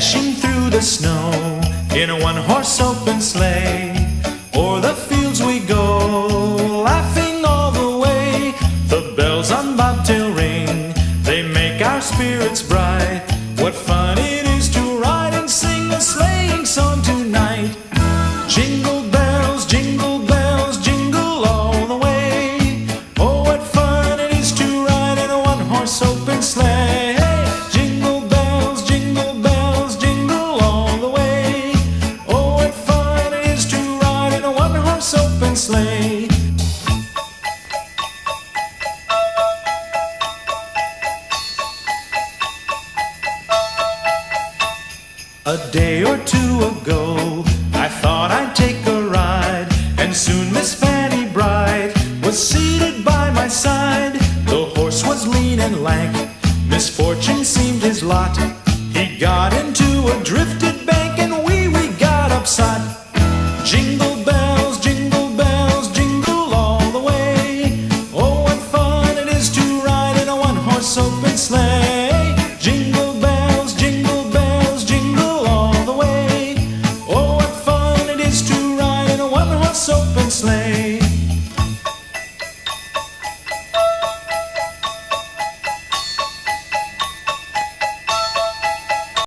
dashing through the snow in a one-horse open sleigh. O'er the fields we go, laughing all the way. The bells on bobtail ring, they make our spirits bright. What fun it is to ride and sing a sleighing song tonight. Jingle bells, jingle all the way. Oh, what fun it is to ride in a one-horse open sleigh. Jingle bells, jingle all the way. Oh, what fun it is to ride in a one-horse open sleigh. A day or two ago, I thought I'd take a ride, and soon Miss Fanny Bright was seated by my side. The horse was lean and lank, misfortune seemed his lot. He got into a drifted bank, and we got upset. Jingle bells, jingle all the way. Oh, what fun it is to ride in a one-horse open sleigh. Jingle bells, jingle all the way. Oh, what fun it is to ride in a one-horse open sleigh.